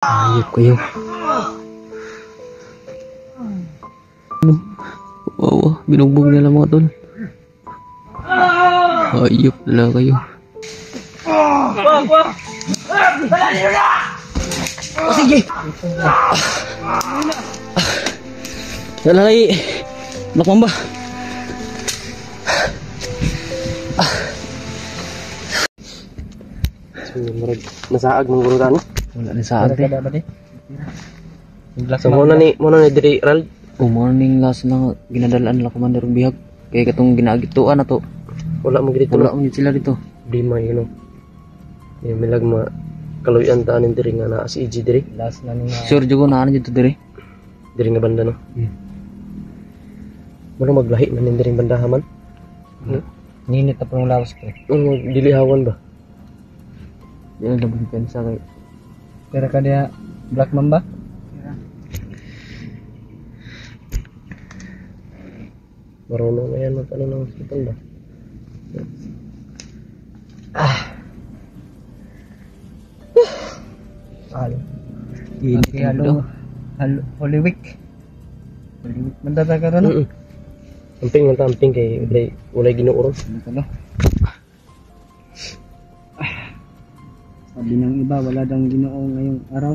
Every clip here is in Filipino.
Ayop kayo. Wow, binugbog nila mga tol. Ayop na kayo. Oh, sige. Lalaki. Black Mamba. Nasaag ng gurutan. Wala na sa ate. So muna ni diri Ral. Good morning last na ginadalaan nila Commander Bihag. Kaya katong ginagituan na to. Wala mo gito. Wala mo sila dito. Di may milag kaluyan taan diri nga na si EG diri. Last na nga. Sure jugo na ano dito diri. Diri nga banda no. Muna maglahi man diri banda man. Ninit na pang lawas ko. Dilihawan ba? Yan ang labang pensa kay. Pero ka dia Black Mamba? Marunong na yan mag-ano ng hospital ba? Holy Week. Holy Week man data ka ron? Amping man amping kay walay ginuuron. Ano? Sabi ng iba, wala daw Ginoo ngayong araw.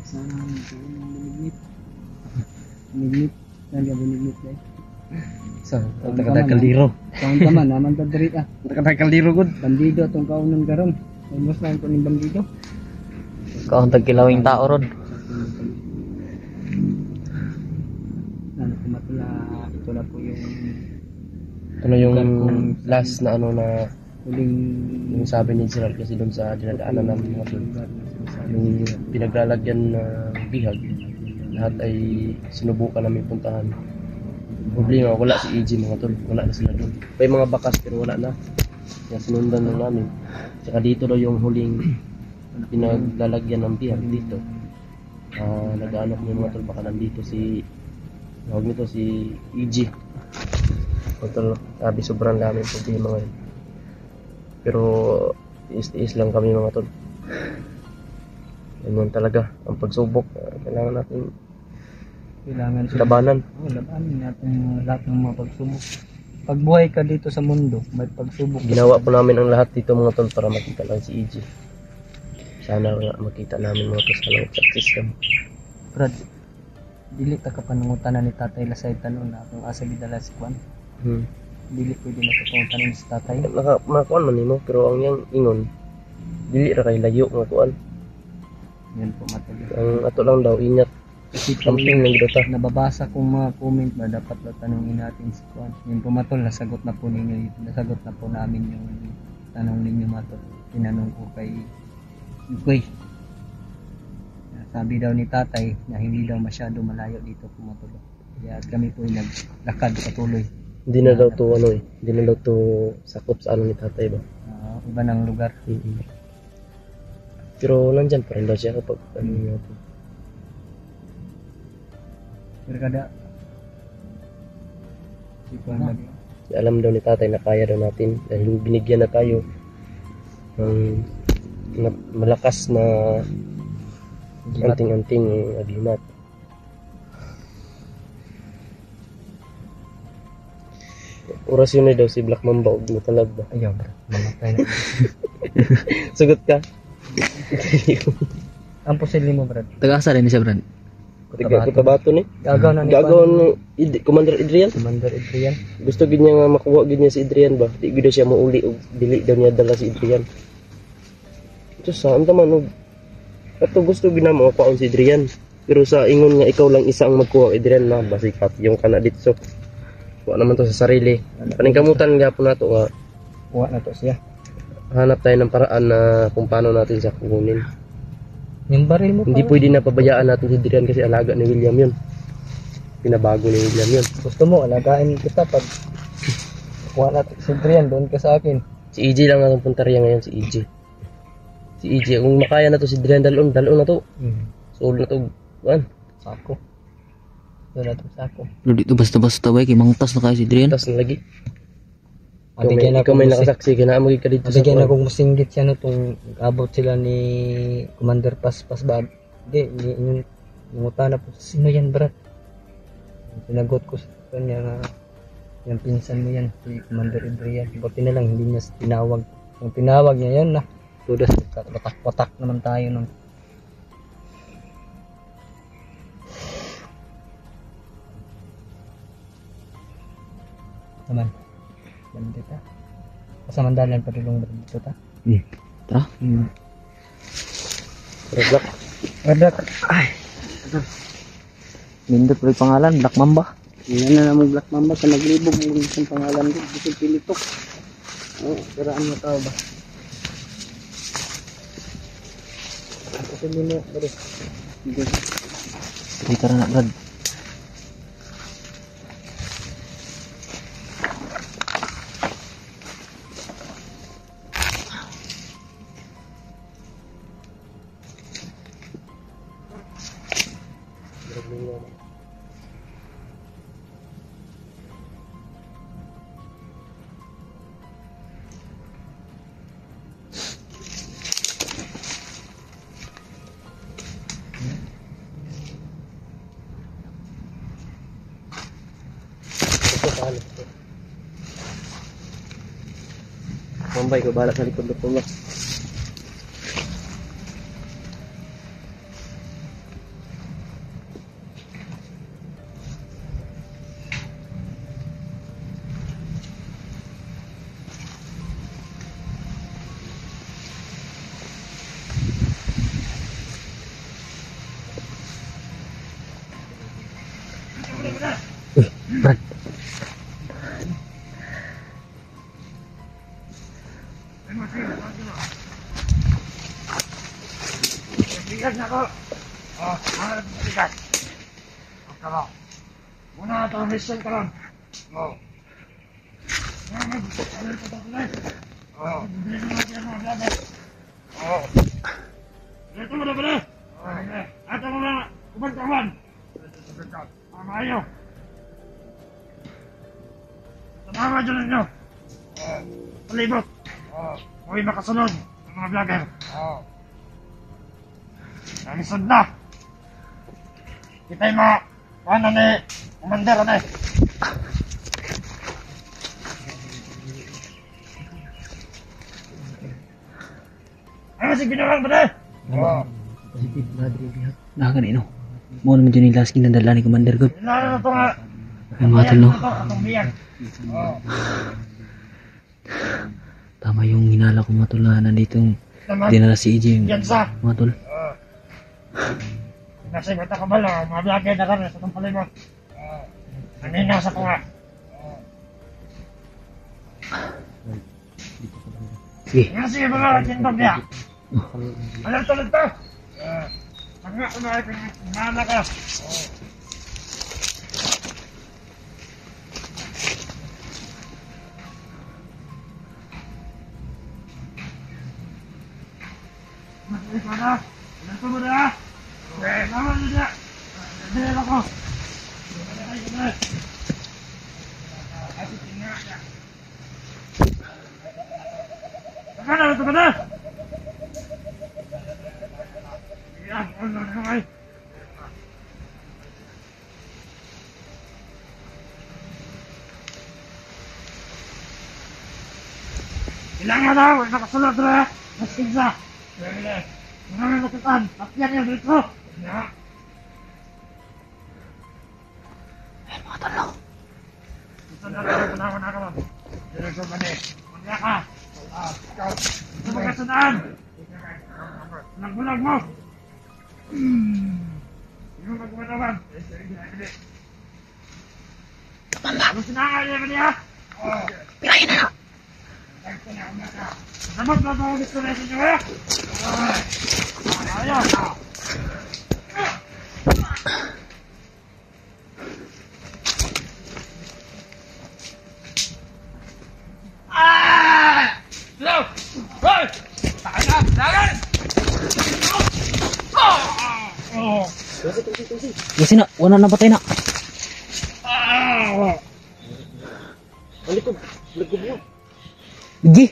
Sana magkaroon ng binignit. Binignit. Saan ka binignit ba? Sa kaliro. Kaon ka man, naman tadiri ah. Kaliro gud. Bandido itong kaon ng garon. Almost lang ito ng bandido. Kaon tagkilawing tao ron. Ano kumatula, ito na po yung... Ito na yung last na ano na huling yung sabi ni Gerald kasi doon sa dinadaanan namin mga tol, yung pinaglalagyan na bihag, lahat ay sinubukan namin puntahan. Problema, wala si EG mga tol, wala na sila doon. May mga bakas pero wala na, kaya sinundan na namin. Tsaka dito daw yung huling pinaglalagyan ng bihag dito. Nag-ano kami mga tol, baka nandito si tawag nito si EG mga tol. Sabi sobrang dami problema ngayon. Pero tiis-tiis lang kami mga tol. Ganyan talaga ang pagsubok. Kailangan natin labanan. Labanan natin lahat ng mga pagsubok. Pagbuhay ka dito sa mundo, may pagsubok. Ginawa po namin ang lahat dito mga tol para makita lang si EG. Sana nga makita namin mga tol. Sana success kami. Brad, dili ta ka panungutan ni Tatay Lasay tanon na kung asa gidala si Kwan. Dili pwede na kapuntanin sa tatay. Makakuan man nimo pero ang yang ingon dili ra kay layo nga kuan. Yan po matagal. Ang ato lang daw inyat. Something nang gidota. Nababasa kong mga comment ba dapat ba tanungin natin si Kwan. Yan po matol, nasagot na po ninyo. Nasagot na po namin yung tanong ninyo matol. Tinanong ko kay Ikoy. Sabi daw ni tatay na hindi daw masyado malayo dito po matol. Kaya kami po ay naglakad patuloy. Hindi na daw to hindi na daw to sakop sa ano ni tatay ba? Iba ng lugar. Pero nandyan pa rin daw siya kapag ano niya to. Pero kada alam daw ni tatay na kaya daw natin dahil binigyan na tayo ng malakas na anting-anting agimat. Oras yun na daw si Black Mamba o matalag ba? Ayaw bro, mamatay na. Sagot ka? Ang posible mo brad. Taga-asa rin siya brad? Cotabato ni? Gagaw na ni Commander Adrian? Commander Adrian. Gusto gid niya nga makuha gid niya si Adrian ba? Di gid siya mauli og dili daw niya dala si Adrian. Ito saan taman og ato gusto gid na makuha si Adrian. Pero sa ingon nga ikaw lang isa ang magkuha Adrian na basikat yung kana dito. Kuha naman to sa sarili. Paningkamutan gyapon nato nga kuha na to siya. Hanap tayo ng paraan na kung paano natin siya kukunin. Yung baril mo hindi pwede na pabayaan natin si Adrian kasi alaga ni William yun. Pinabago ni William yun. Gusto mo alagain kita pag kuha natin si Adrian doon ka sa akin. Si EJ lang ang puntarya ngayon si EJ. Si EJ kung makaya na to si Adrian dalon na to. Sold na to. Sako. Doon na to sako. Dito basta-basta ba kay mangtas na kayo si Adrian. Tas na lagi. Mabigyan ikaw may nakasaksi, kinamagig ka dito sa Mabigyan kuwan. akong musinggit siya no, itong abot sila ni Commander Paspas ba? Hindi, yung na po, sino yan brad? Sinagot ko sa kanya na yung pinsan mo yan, si Commander Adrian. Buti na lang, hindi niya tinawag. Yung tinawag niya yan na, tudas, watak-watak naman tayo nun. Naman, bandit ha. Kasamandalan pa rin dito ta. Ta? Roadblock. Ada ay. Lindot pa yung pangalan, Black Mamba. Yan na namang Black Mamba sa naglibog mo isang pangalan ko, bisig pilitok. Oh, siraan mo tao ba? Kasi muna, bro. Dito na Brad. Mambay ko bala sa likod ng pulo. Brad. Bigat na ko. Oh, ano na bigat? Huwag ka lang. Muna ito ang mission ka lang. Oh. Ano ito na? Oh. Hindi na natin ang mga vlogger. Oh. Ito mo na pala. Ito mo na. Kuman-kuman. Maayo. Tama dyan ninyo. Palibot. Huwag makasunod ng mga vlogger. Nalisod na. Kita'y mga paano ni Commander na eh. Ano si ginawang ba eh? Nakakanino. Mo naman dyan yung last kinandala ni Commander God. Inano na ito nga. Ang mga talo. Itong biyag. Tama yung hinala ko mga tol na nanditong dinala si EJ yung Yan sa. mga tol. Nasa ibata ka ba lang. Mga vlogger na kami sa itong palibot. Nanina sa ko nga. Sige. Nga sige mga tindog niya. Alam tulad to. Mga kumari ko yung mama ka. Masih mana? Nanti mana? Lama tidak. Dia aku. Mana itu mana? Ya, Allah, hilang na daw, nakasunod na. Masigsa. Marami matutan. Takyan niya dito. Ayan mga tol. Ito na lang panahon na naman. Dito ba ni? Manda ka. Ito ba kasunaan? Bulag mo. Yung magmanawan. Ano sinangal niya ba niya? Pirahin na na. Dapat na ito gusto na sa inyo eh. Ayaw. Hello! Hoy! Tahan na! Lagan! Kasi na, wala na patay na. Balik ko mo. Igi.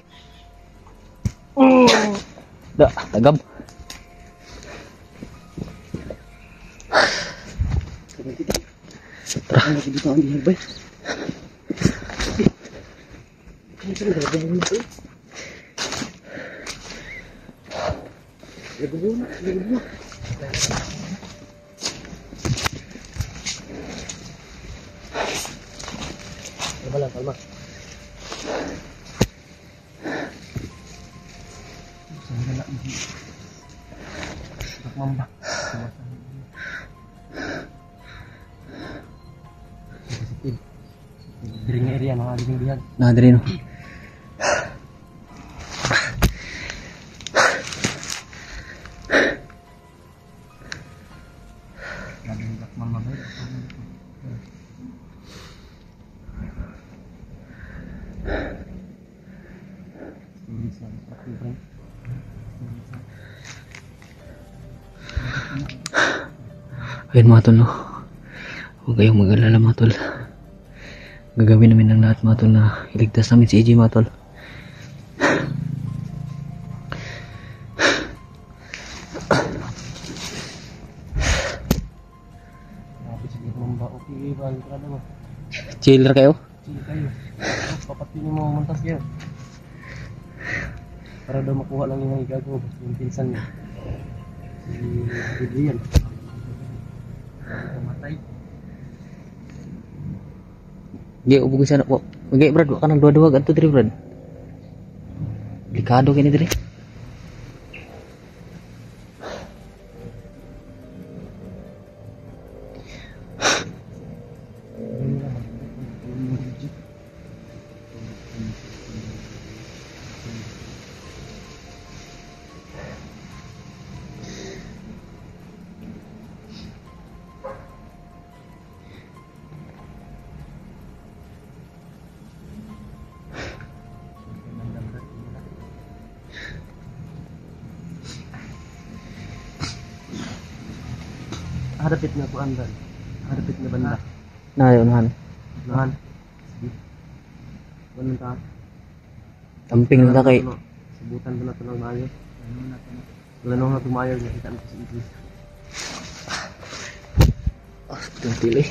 Da, tagab. Ano ko dito ang diharbay? Kalma lang, kalma. Mamba. Diri nga area mga aling bihag. Nah, diri no. Ayun mga tol, no? Huwag kayong mag-alala mga tol. Gagawin namin ng lahat mga tol na iligtas namin si EJ mga tol. Sige mamba, okay ba? Kada mo. Chiller kayo? Sige kayo. Papatinin mo mantas kayo. Para daw makuha lang yung igago. Basta yung pinsan niya. Si Adrian. Matay. Di, ubog sana po. Okay, Brad, wag ka nang duwa-duwag. Anto diri, Brad. Delikado kini diri. Harapit na po andan. Harapit na banda. Na, unahan. Nahan. Sige. Walang ta. Amping na kay. Subutan ba na ito ng mayo? Wala nung na tumayo. Nakita na ko si Idris. Itong tili.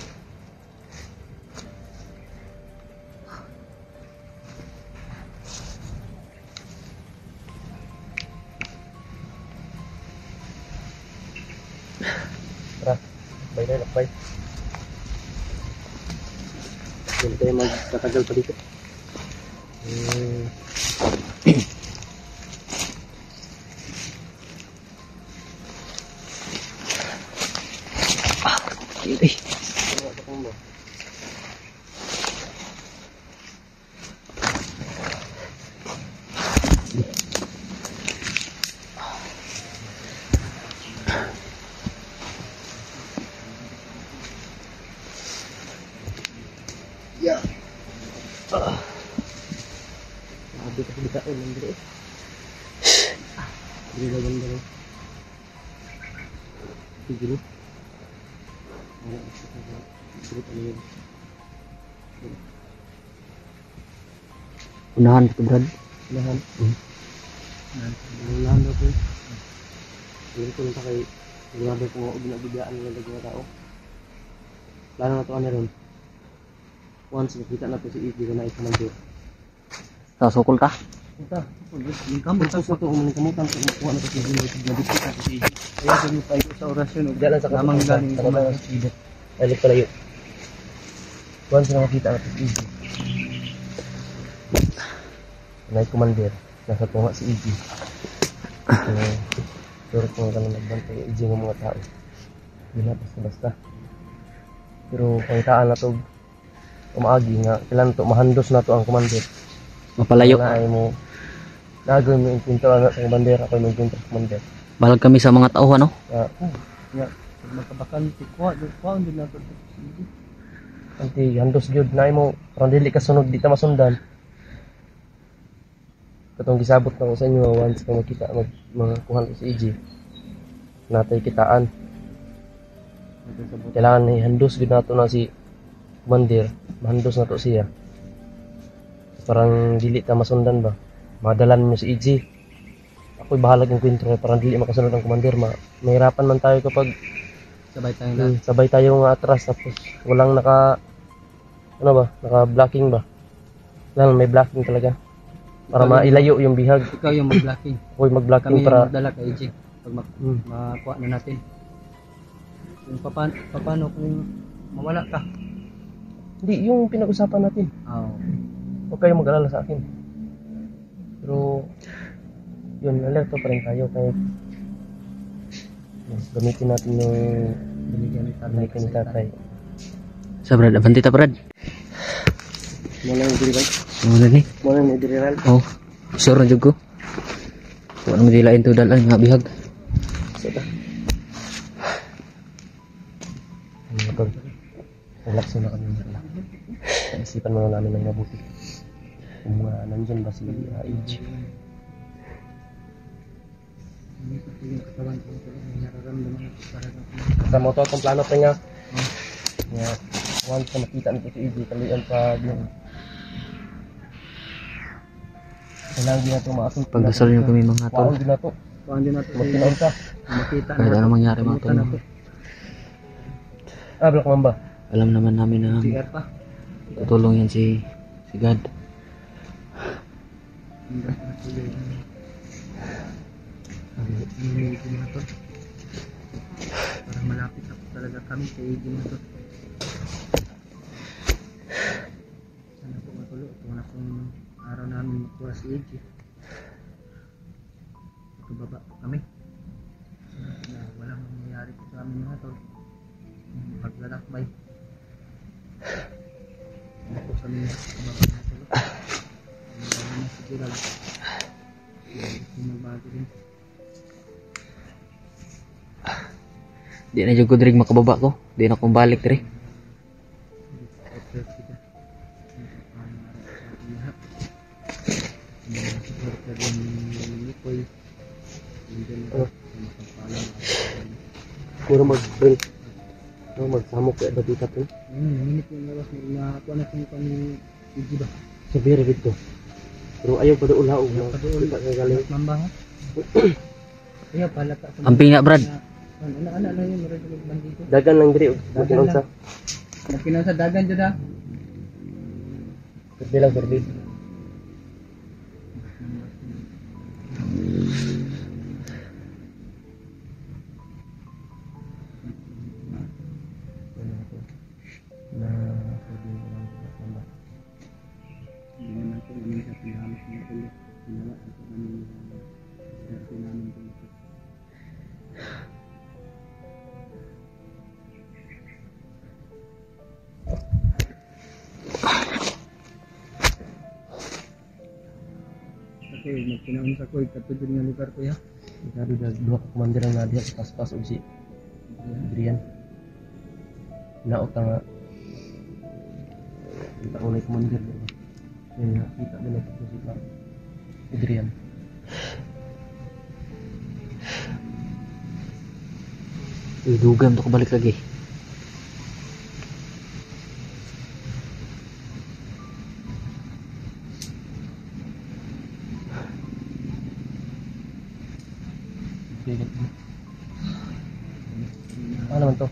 Tara. Lakbay na, lakbay. Hindi tayo magtatagal pa dito. Tili. Sabi ko kita nandito. Hindi ba ganda no? Sige. Unahan ito, Brad. Unahan. Unahan daw po. Hindi ko nita kay sigurado ko ginagibiyaan ng mga tao. Plano na ito ano ron. Once makita na to si Iggy na ikamandir. Sasukol ka? Ito. Yung kamot sa ito. Umuling kamutan kung makuha na to si Iggy. Nagdikit na to si Iggy. Kaya sabi tayo sa orasyon. Diyan sa kamang galing kumakas si Iggy. Balik pala yun. Once na makita na to si Iggy. Nay kumandir. Nasa tunga si Iggy. Pero kung ka na nagbantay Iggy ng mga tao. Hindi na basta-basta. Pero pangitaan na to umaagi nga kailan to mahandos na to ang kumandir. Mapalayo. Na ay mo nagawin mo yung pinto na sa kumandir ako yung pinto sa kumandir. Balag kami sa mga tao, ano? Nga magkabakan si kuha din na to. Anti handos gyud na mo parang dili ka sunod di ta masundan. Katong gisabot na ko sa inyo once kung makita mga kuhan ko sa EG. Natay kitaan. Kailangan i-handos gyud nato na si kumandir. Mahandos na to siya. Parang dili ta masundan ba? madalan nyo si EG. Ako'y bahala ng kwentro para hindi makasunod ang commander. Mahirapan man tayo kapag Sabay tayong lahat. sabay tayo nga atras tapos walang naka-blocking ba? Kailangan may blocking talaga para mailayo yung bihag. Ikaw yung mag-blocking. Ako'y mag-blocking Kami yung para magdala kay EJ. Pag makuha na natin. Yung paano kung mawala ka? hindi yung pinag-usapan natin. Oo. Huwag kayong mag-alala sa akin. Pero yun, alerto pa rin tayo kaya gamitin natin yung binigyan ni tatay. Sa Brad, abanti ta Brad. Muna yung diriral. Muna ni. Muna yung diriral. Oh, sure na jud ko. Wala mo dilain to dalan nga bihag. Sada. Ano ba? Relax na kami nila. Isipan mo namin ng mabuti. Kung nandyan ba si EG. Kasama ito itong plano pa nga. Nga, once na makita nito si EG, kalian pa din. Kailangan din natin maasong Pagdasal niyo kami mga tol. Waon din nato. Kuhan din natin. Magtinaon ka. Makita Kahit ano mangyari mga tol. Black Mamba. Alam naman namin na CR pa. tutulong yan si God. Para malapit ako talaga kami sa AG na to. Sana po matuloy. Ito na kung araw namin makuha si AG. Pagkababa po kami. Na walang mangyayari po sa amin mga tol. Paglalakbay. Ano po kami pagkababa na tol. Ano na si Gerald. Hindi magbago rin. Di na jud ko diri makababa ko. Di na akong balik diri. Puro mag-print. Magsamok kaya batikat yun. Minit yung lawas na nakuha natin kami EG ba? Sabi rin dito. Pero ayaw pa doon laog. Padoon. Kita kaya galing. Mamba ha? Kaya pala ka. Amping na Brad. Ano na yun? Meron sa bandito. Dagan lang diri. Dagan Magkinon sa. Nagpinaw sa dagan dyan ha? Perdi lang, perdi. Hindi naman po namin sa pinahamit ng ulit. Pinawa ito namin swerte namin po ito. Ako eh, nagpinaon sa ko, katulad nga lugar ko ya. Sabi dua ka commander ang nadiya sa paspas og si Adrian. Naot nga. Kita ko na commander. Yan nga, kita din ako si Adrian. Idugam to ko balik lagi. Ano naman to?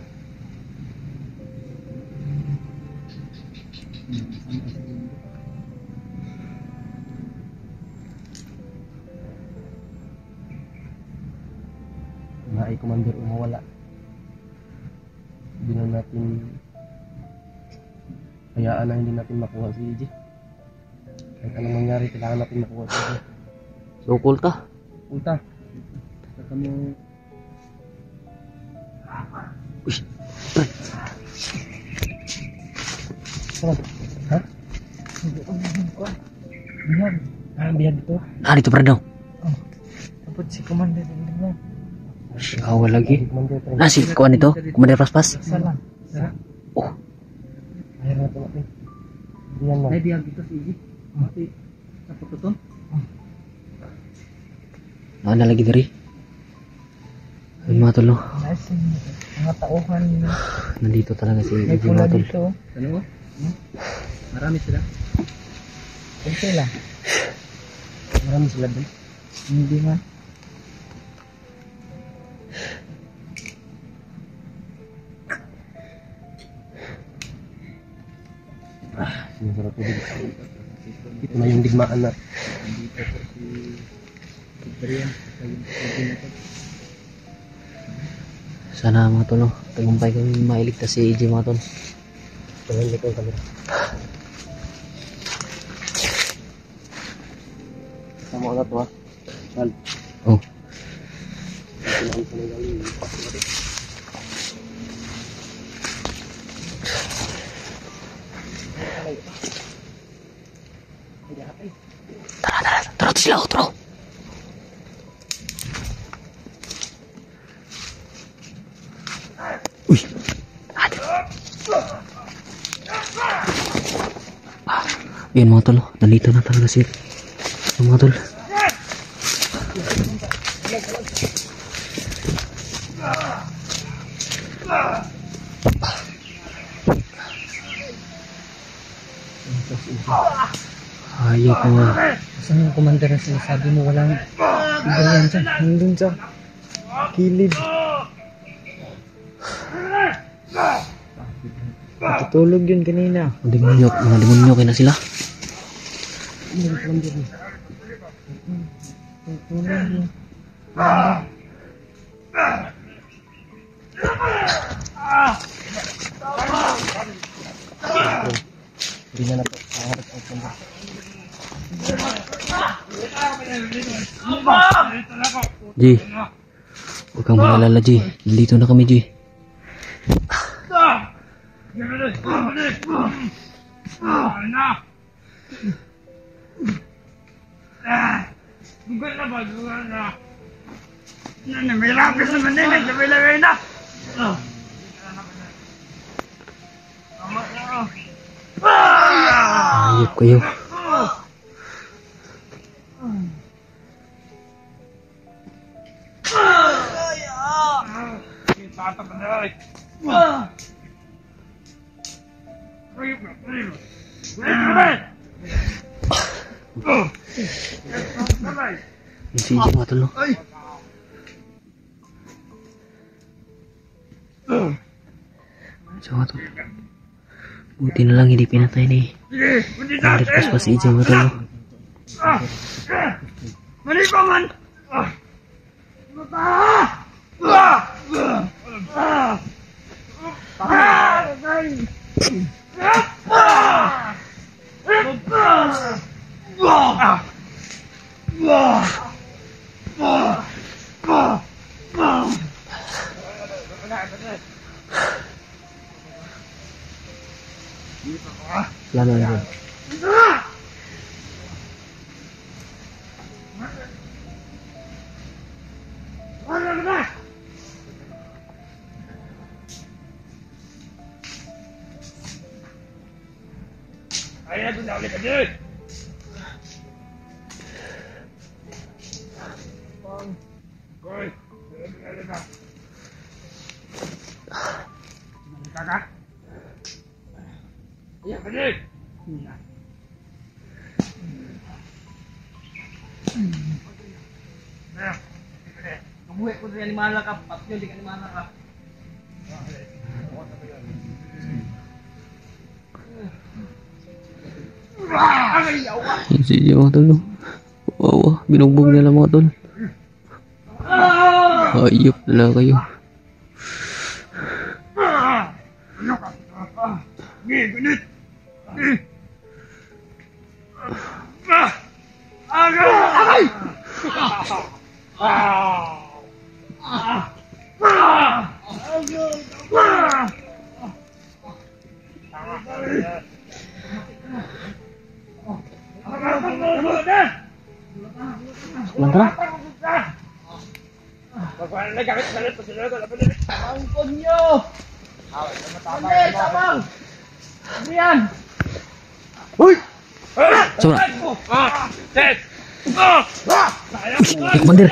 Nga ay commander umawala. Hindi na natin hayaan na hindi natin makuha si EJ. Kahit anong mangyari, kailangan natin makuha si EJ. Sukol ta. Punta. Saka mo... Uy, Saan? Ha? Bihag. Bihag dito. dito Brad daw. Tapos si Commander Indra. Awa lagi. Commander pa rin. Si kuan ito, Commander Paspas. Salam. Oh, Ayaw natin natin. Diyan na. Ay, bihag dito si Iggy. Mati. Sa pagtuton. na lagi diri. Ay mga tol, no? Nice. Mga tauhan. Nandito talaga si May EG pula mga tol. dito. Ano? Marami sila. Okay lang. Marami sila doon. Hindi man. Sinasarap ko din. Ito na yung digmaan na. Sana mga tol, no? Tagumpay kami mailigtas si AJ mga tol. Pagalik ko kami. Kasama ko na to ha. Sal. Oh. Kailangan ko na galing. Tara sila, otro. Uy. Yan mga tol, nandito na talaga sila. Yan mga tol. Hayop mo. Saan yung commander na sinasabi mo? Walang ganyan dyan. Nandun sa kilid. Natutulog yun kanina. Mga demonyo kayo na sila. Tutulog yun. Hindi na po. Hangarap ang kanya. G, huwag kang magalala G. Nandito na kami G. Bukan na ba? Bukan na. May lapis naman din. Sabay-lagay na. Hayop kayo. Yung si AJ mga tol, no? So mga tol, buti na lang hindi pinatay ni Commander Paspas si AJ mga tol, no? Mali pa man! Wala na yun. Ayan, doon na ulit ka din! Hoy! Ulit ka! Kaka? Ayan ka din! Ayan! Kabuhi ko sa animala ka, patyo di ka animala ka. Yung si AJ mga tol, no? Wow, binugbog nila mga tol. Hayop na lang kayo. Ano ka? Ginit! Agay! Lang tara. Angkon nyo! Hindi, tabang! Rian! Uy! Sobra. Ted! Commander!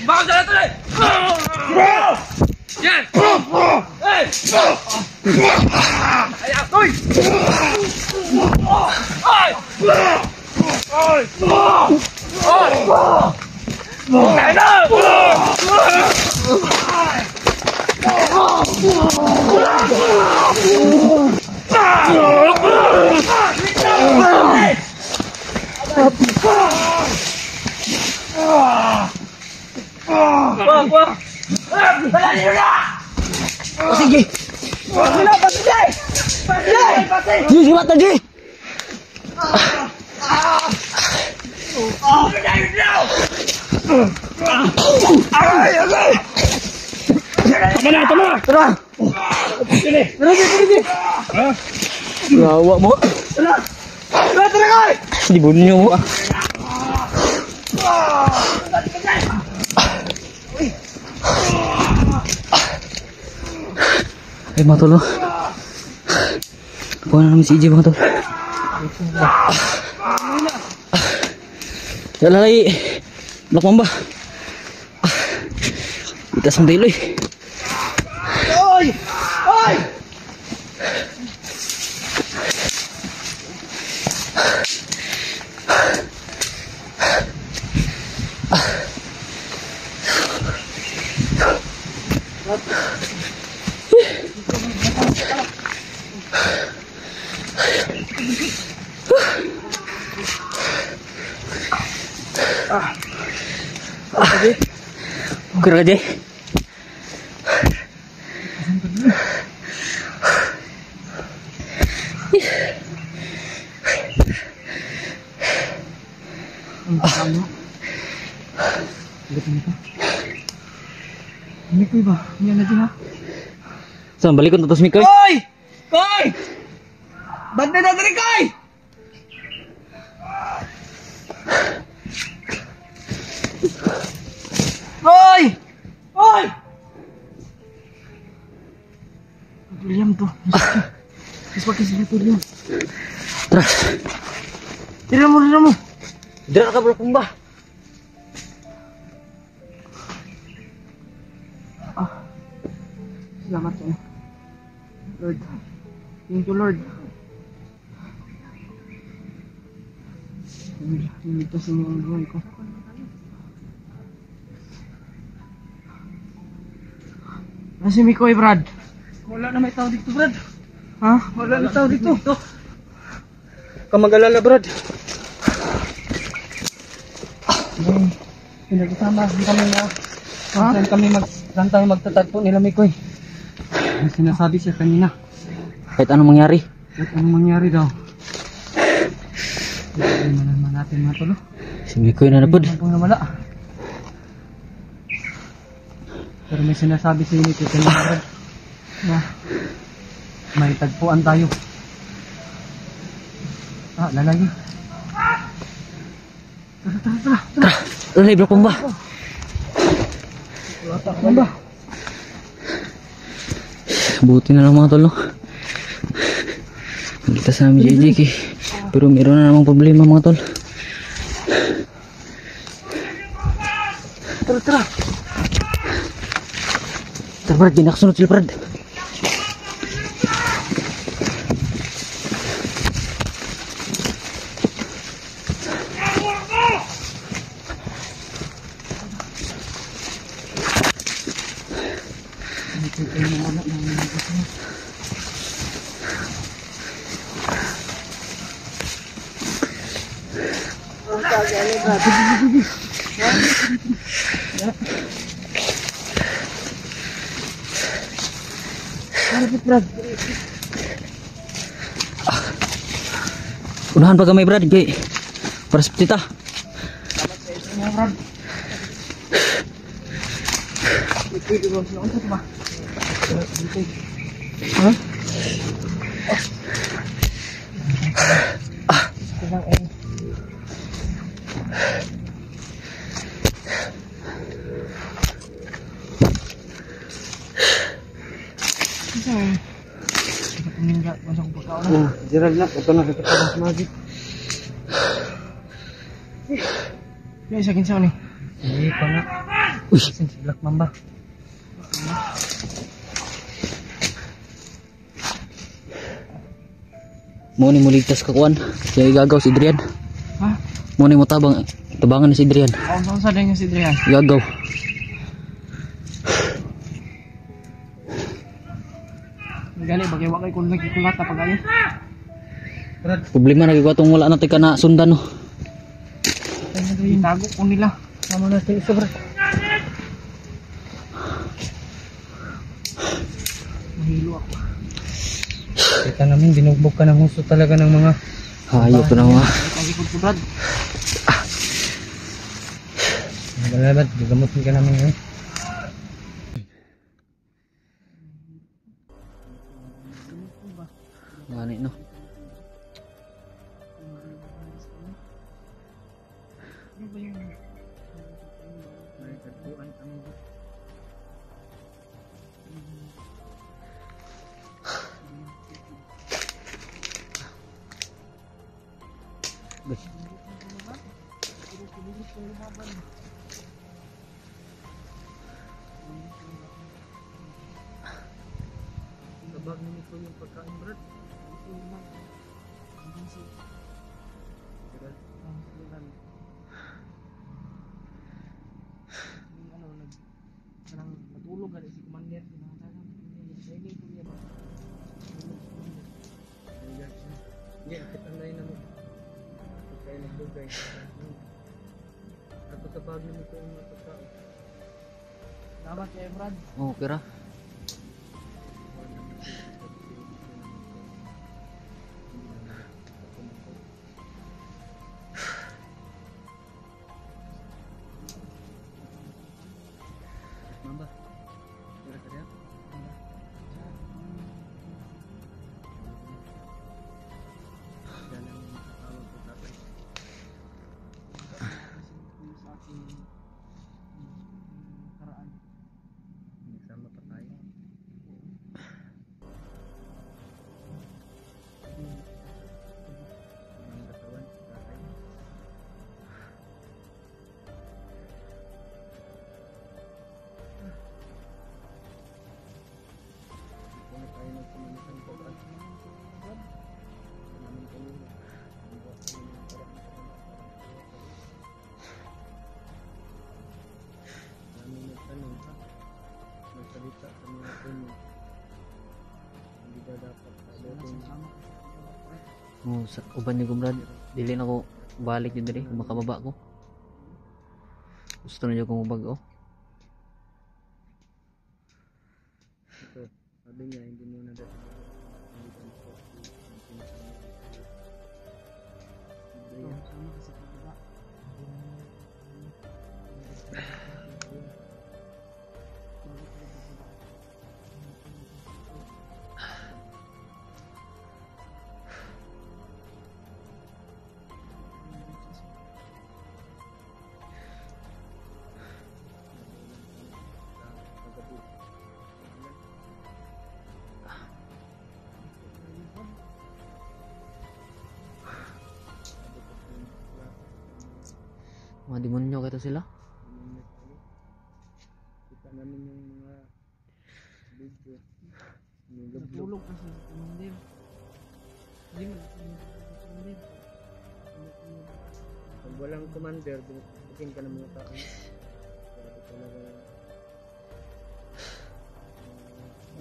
Bakit na ito eh! Yan! Hey! Ayan! Uy! Sige. Sige, sibat lagi. Tara. Gawa mo. Di bunyo mo. Eh mga tol, kuha na namin si EJ mga tol. Lalay, Black Mamba. Itas ang dilo eh. Oy! Oy! Okay na ka, Jay? Mikoy ba? Yan na din ha? Saan, balik ko na to si Mikoy? Koy! Koy! Ba't na natin Koy? Koy! Koy! William to. Mas pakai sila William. Tara. Tira mo. Dira ka, Black Mamba. Salamat sa Lord. Thank you, Lord. Niligtas niyo ang buhay ko. Si Mikoy, Brad. Wala na may tao dito, Brad. Ha? Wala na tao dito. Kamag-alala, Brad. Pinag-usama kami na. Ha? Saan tayo magtatagpo nila, Mikoy? Ang sinasabi siya kanina. Kahit anong mangyari. Kahit anong mangyari daw. Hindi naman natin mga tulo. Si Mikoy na napod. Hindi na wala. Pero may sinasabi sa inyo kanina, Brad. Na may tagpuan tayo. Lalagi. Tara. Lalay, Black Mamba. Mamba. Buti na lang mga tol, no? Nagkita sa amin si EJ eh. Pero meron na namang problema mga tol. Tara. Tara, Brad, di nakasunod sila, Brad. Unahan pa kami, Brad. Kay para sa petita. Gerald na, ito na kita sa magic. Yung isa kinsa ni? Hindi pa nga. Uy, Si Black Mamba. mo ni muligtas ka kuan. Kaya igagaw si Adrian. Ha? Muna mo tabangan ni si Adrian. Saan sa din yung si Adrian? Gagaw. Gali, bagay wakay kung nagkulat na pag-ayo. Problema na gagawa tong wala natin ka na sundan no. Itago ko nila. Sama na sa isa, Brad. Mahilo ako. Kita namin, binugbog ka ng husto talaga ng mga Hayop na nga. Lagi ko Brad. Brad, gigamutin ka namin ngayon. Ngani no. Ano ba yung Sabag nito yung pagkain, Brad. natulog na si Commander. Training ko niya ba? Hindi, kitang lain na mo. Pagkain nagbugay. Ako sa bagyo nito yung mga pagkain. Salamat kay Brad. Oh, kira. Mamba. Kira-kira. Dalang makatawag ko tatay. Sa aking karaan. Nagsama pa tayo. Ang katawan, tatay. Kung na tayo nagpumanisan ko, Brad. Namin kami na. Ang bukas kami ng parang namin nagtanong ha. Nagsalita sa mga puno. Hindi ba dapat sabotin Oh, sa uban ni Brad. Dili na ko balik yun diri, makababa ko. Gusto na jud kong ubag oh. ito? Sabi niya, hindi mo na dapat hindi ka na po. Sama ka sa pagbaba. Mga demonyo kaya sila. Kita namin yung mga video. Yung lublob. Natulog kasi si Commander. Hindi mo Commander. Pag walang commander, binutin ka ng mga tao. Grabe talaga.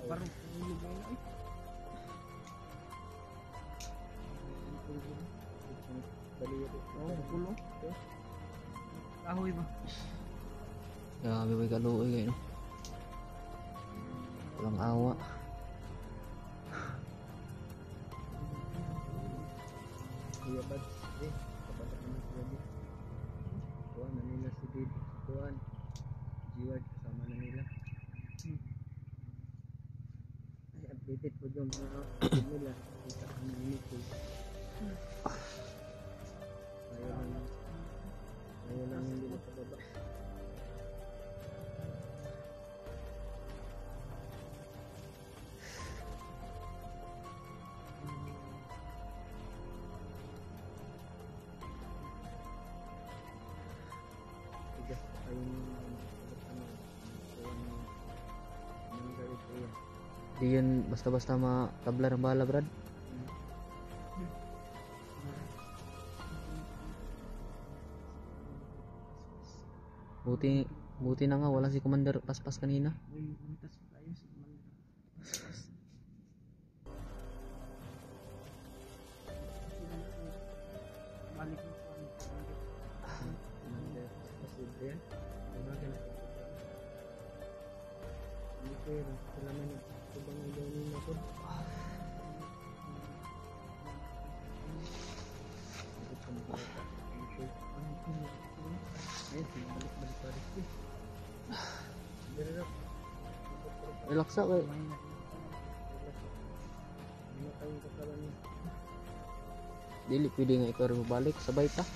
Parang tulog na yun. Oo, kulong. Kahoy ba? Grabe ba kaluoy kayo no. Walang awa. Kuya Bad, kapatid naman si Bad. Kuhan na nila si Dave. Kuhan. G-Ward, kasama na nila. Ay, updated po yung mga kapatid nila. Kita ka na nito. Ayaw lang hindi nakababa. Tigas pa kayong ng galit ko yan. Di yun basta-basta matabla ng bala, Brad. Buti na nga wala si Commander Paspas kanina. Uy, mantas pa tayo sa mga balik mo pa. Commander Paspas yan. Umagan ako. Hindi ko yun. Salaman yung subang ilaw nila ko. Ayun, balik pa rin. Relax ako eh. Dili pwede nga ikaw rin balik. Sabay ta.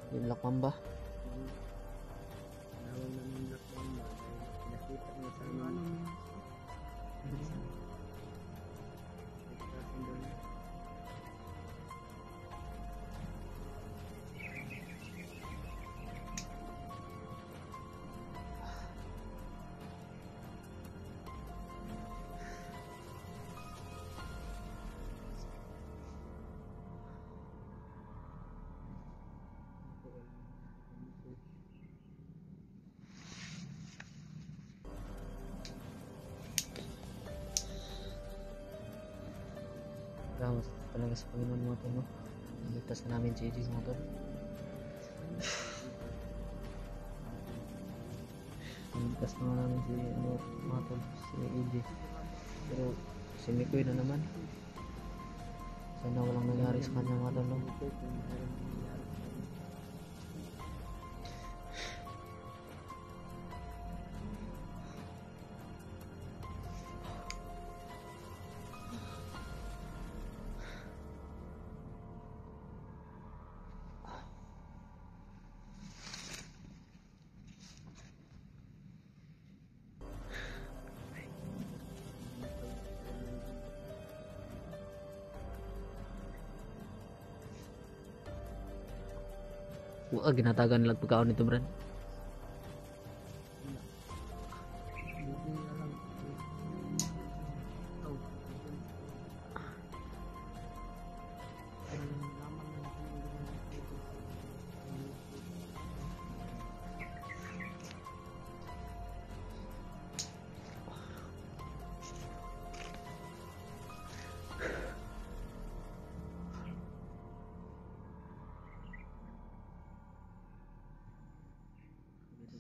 Yung Black Mamba. Nawang namin Black Mamba. Nakita niya sa amin. Salamat talaga sa Panginoon mga tol, no? Naligtas na namin si AJ mga tol. Naligtas na namin si mga tol, si AJ. Pero si Mikoy na naman. Sana walang nangyari sa kanya mga tol, no? Ginatagan nila pagkaon nito, Brad.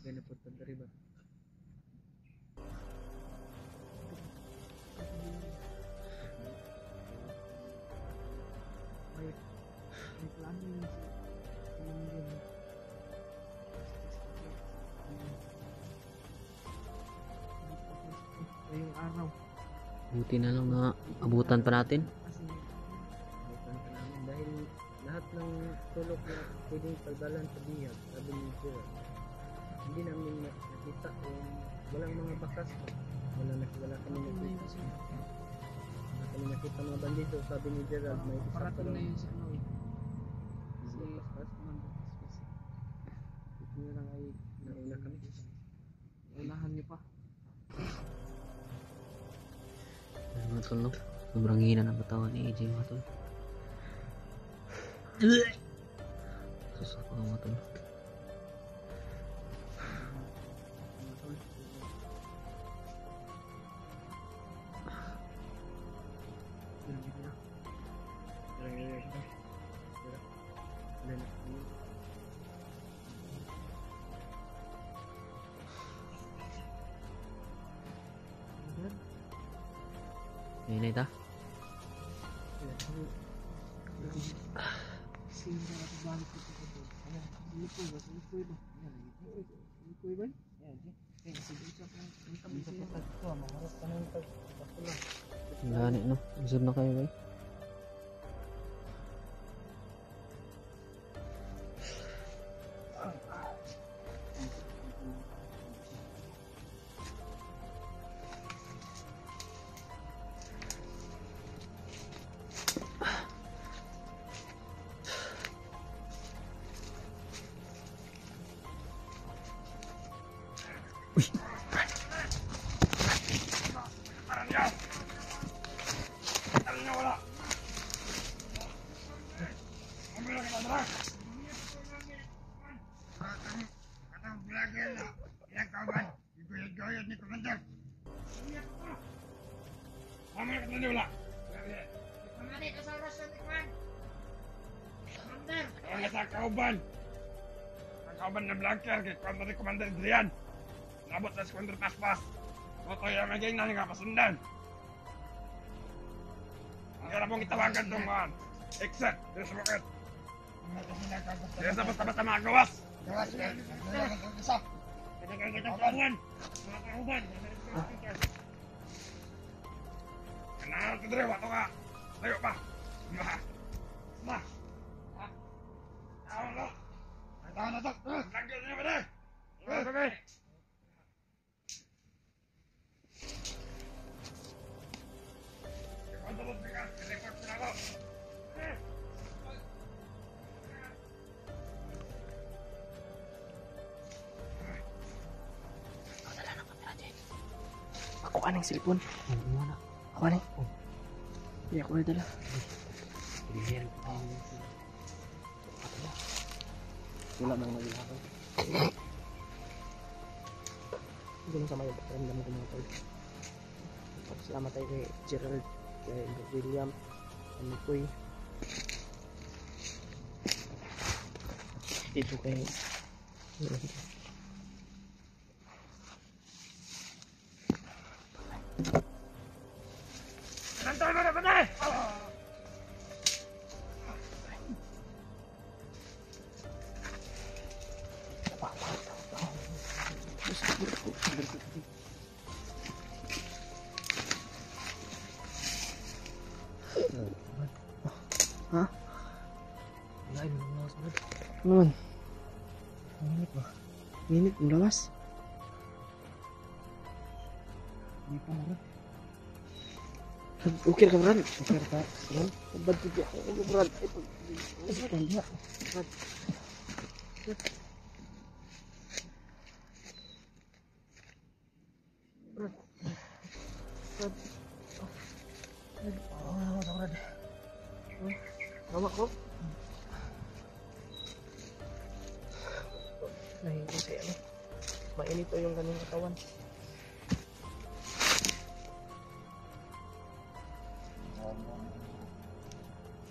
Gana po ito dari ba? Ay, may plano yun ngayong araw. Buti na lang na abutan pa natin. Kasi Bukan ka namin dahil lahat ng tulog na pwedeng pagdalan sa bihag, sabi ni Gerald. Hindi namin nakita kung walang mga bakas pa. Wala kami nakita. Wala kami nakita mga bandido, sabi ni Gerald. May isa pa parating lang. na yun sa ano eh. Si Paspas. Ito na lang ay Nauna kami. unahan niyo pa. Ayun, mga tol, no? Sobrang hina ng katawan ni AJ mga tol. Susok ako mga tol. Ayun na ita. Sino na ako balik ko dito? Ayan, sinipoy ba? Sinipoy ba? Ayan, sinipoy ba? Ayan, sige, sige, usap lang. Ang kami sa'yo. Maharap ka ng pagpapula. Gani, no? Usod na kayo, bay. Parang yan! Alam niyo wala! Mamila ka na dara! Katang vlogger na! Ilang kauban! Iguyod-guyod ni Commander! Mamila ka na wala! Pamali ka sa oras ng tikman. Commander! Ang nga sa kauban! Ang kauban na vlogger kay Commander Adrian! Nabot na si Commander Paspas! Motoy ang maging na nga pasundan! Ang kaya pong itawagan itong mga exit! Dito sa bukit! Dito sa basta-basta mga gawas! Gawas ka. Isa. Kaya kitang kauban! Mga kauban! Kanahan ka dre, wato ka! Tayo pa! Ma! Ma! Tawag ka! Tawag na to! Lagyan niyo ba dre? Okay! Kontrol ka! Report ko na ako! Ako anong cellphone? Ano na? Ako anong? Hindi ako na dala. Wala bang nagilakaw? Hindi mo sa may ramdam ko mga tol. Salamat tayo kay Gerald, kay William, kay Mikoy. Dito kay Nantay mo na ba dre? Ha? Wala, may lumawas Brad. Ano man? Minit ba? Minit, ang lawas. Hindi pa Brad. Okay ka, Brad? Okay ka? Brad? Bad ko ako, Brad. Ito. Tanda. Brad. Oh, Brad. Mama ko? Nahingi ko siya, ano? Mainit to yung kanyang katawan.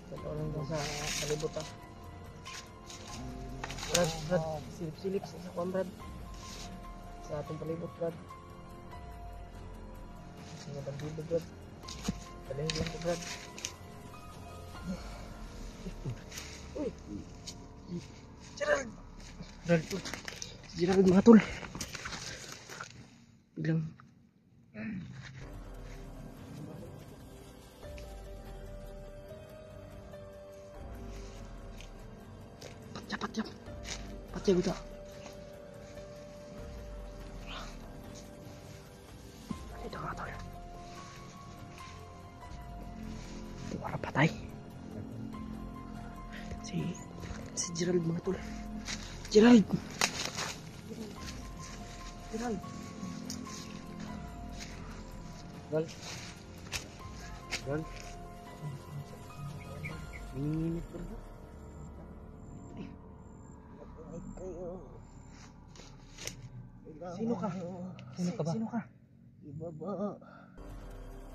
Totoo lang dun sa kalibutan. Brad, silip-silip sa kwan, Brad. Sa atong palibot, Brad. Sa mga bandido, Brad. Palihig lang ko, Brad. Uy! Gerald! Brad, Si Gerald, mga tol. Biglang... Cepat. Patya kita. Ito mga tol. Ito para patay. Si Gerald mga tol. Gerald! Brad. Minit Brad. Sino ka? Sino ka ba? Sino ka? Ibaba.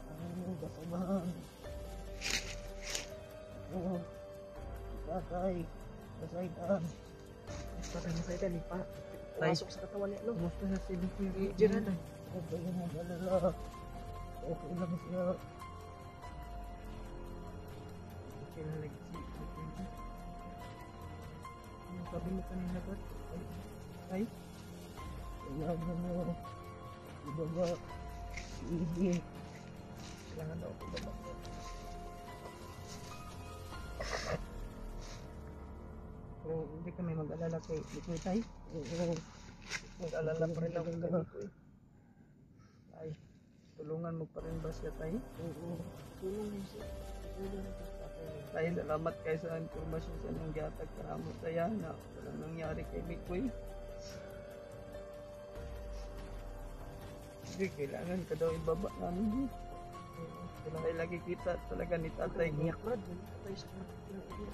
Ano kasabahan? Oh. Patay. Pasaytan. Patay mo sa itan eh. Pasok sa katawan niya. No? Kumusta na si Gerald. Huwag kayong mag-alala. Okay lang siya. Okay na like si ano sabi mo kanina Brad? Ay? Kailangan mo. Ibaba. Sige. Kailangan daw ako babak. Pero hindi kami mag-alala kay Likoy Tay. Oo. Mag-alala pa rin ako kay Likoy. Tay, tulungan mo pa rin ba siya, Tay? Oo. Tulungan siya. Tulungan siya. Tay, salamat kayo sa informasyon sa nang gatag karamo saya na walang nangyari kay Likoy. Hindi, kailangan ka daw ibaba namin din. Kailangan lagi kita talaga ni tatay. Iyak Brad. Tatay sa iyak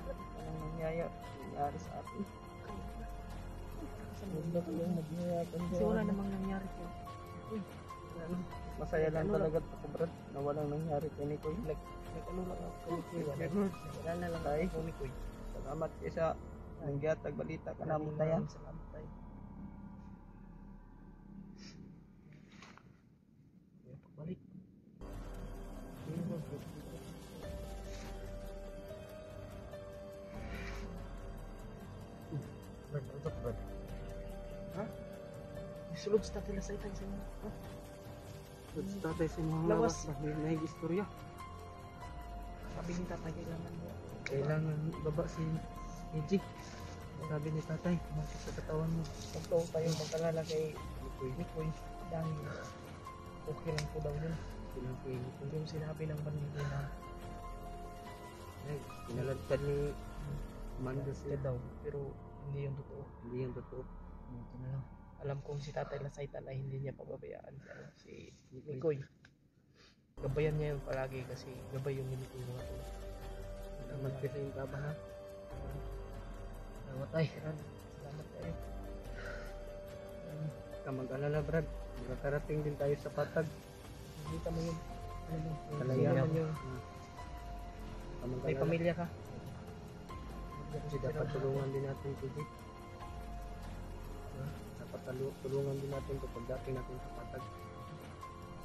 Brad. Anong nangyari sa atin? Huwag ko yung magnayakan Kasi wala namang nangyari ko. Uy, Ano, masaya lang talaga ako, Brad, na walang nangyari kay Nikoy. nag-ano lang ako kay Nikoy. Wala na lang Tay. ako Nikoy. Salamat kayo sa nangyatag balita ka namin tayo. Salamat tayo. Balik. Brad, ano to, Brad? Ha? Sulod sa tatay sa itang sa inyo. Ha? Sa tatay sa mga Lawas. may istorya. Sabi ni tatay, kailangan mo. Kailangan ibaba si EJ. Sabi ni tatay, masuk sa katawan mo. Huwag tayong magkalala kay Nikoy dahil okay lang po daw yun. Kung yung sinabi ng bandido na Pinaladkad ni Amanda siya siya. daw, pero hindi yung totoo. Hindi yan totoo. Ito na lang. Alam kong si Tatay Lasaitan ay hindi niya pababayaan si Nikoy. Gabayan niya yun palagi kasi gabay yung Nikoy mga to. Salamat kayo sa iyong baba, ha? Salamat tayo. Salamat tayo. Ka mag-alala, Brad. Makakarating din tayo sa patag. Hindi ka mo yun. Ano mo? Kalaya. Naman yung may pamilya ka. Kasi dapat tulungan din natin si EJ. Dapat tulungan din natin kapag dating natin sa patag.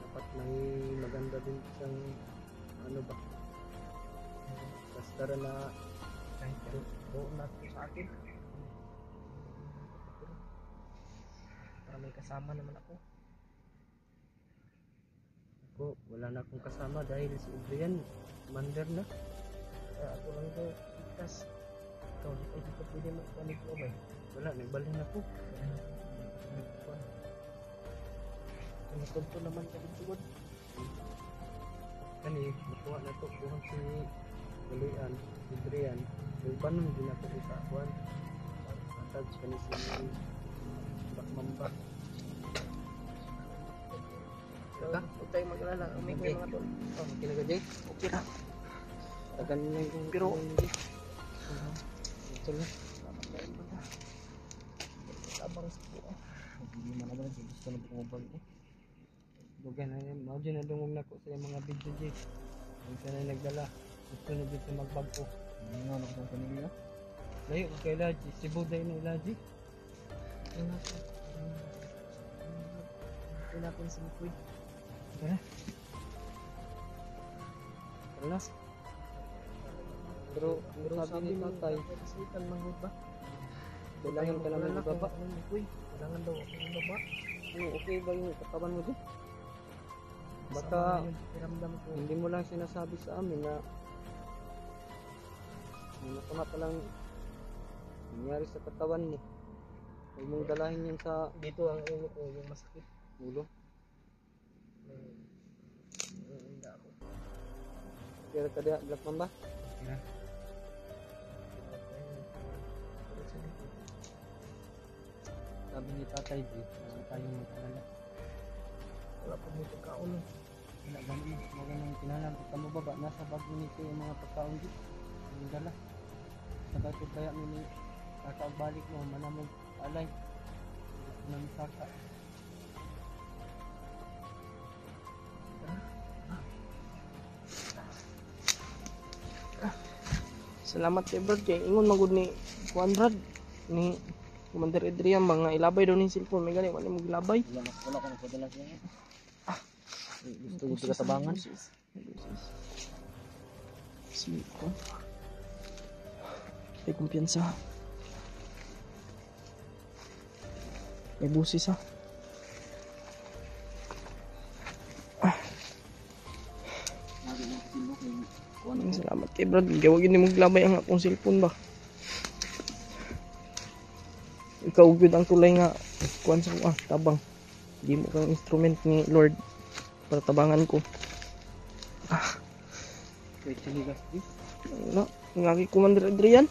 Dapat may maganda din isang ano ba? Basta na Kahit doon natin sa akin. Para may kasama naman ako. ako, wala na akong kasama dahil si Adrian, commander na. Kaya ako lang daw ikas. Ikaw, di ka pwede magpanik mo ba? Wala, nagbalhin ako. Tumatunto naman ka din tugod. Kani, makuha na ito, buhan si Galian, si Adrian. Yung panon din ako sa akuan. Atag kani si Bakmamba. Ka? Huwag tayong mag-alala. Umay ko yung mga tol. Oh, okay na ka, Jay? Okay na. Tagan na yung Pero- ito lang. Salamat tayo ba? Tabang sa buo. Hindi man naman. Gusto na bumabag eh. Dugan na yan. Mao dyan na dungog na ko sa yung mga video, Jay. Yung siya na nagdala. Gusto na dito magbago. Ano nga ako sa pamilya? Layo ko kay Laji. Si Buday na Laji. Ano natin? Ito natin si Mikoy. Tara. Tara. Pero sabi ni tatay, Kasalitan manghod ba? kailangan ka naman ibaba. Mikoy. Kailangan daw ako ng baba. Ano, okay ba yung katawan mo dyan? Baka Kasama na yung pakiramdam ko. hindi mo lang sinasabi sa amin na may masama palang nangyari sa katawan mo. Huwag mong dalahin yan sa Dito ang ulo ko, yung masakit. ulo. Hindi ako. Kaya ka diya, Black Mamba? Pero sa likod. Sabi ni tatay, wala tayong magkalala. Wala pa may pagkaulo. Wala ganun, maganang kinalang pagka mababa, nasa bag nito yung mga pagkaon dito. Yung dala. Sa dato kaya mo ni balik mo, manamog alay. Nang saka. Salamat kay Brad kay ingon magud ni Juan Brad ni Commander Adrian mga ilabay daw ni cellphone may gani wala mo gilabay. Wala ko nagpadala sa inyo. Gusto ko tabangan. Si ko. May kumpiyansa. May busis ha. Salamat kay Brad. Gawagin ni mong glabay ang akong cellphone ba. Ikaw gyud ang tulay nga kuan sa tabang. Di mo kang instrument ni Lord para tabangan ko. Wait, sinigas di? Wala, nga kay Commander Adrian.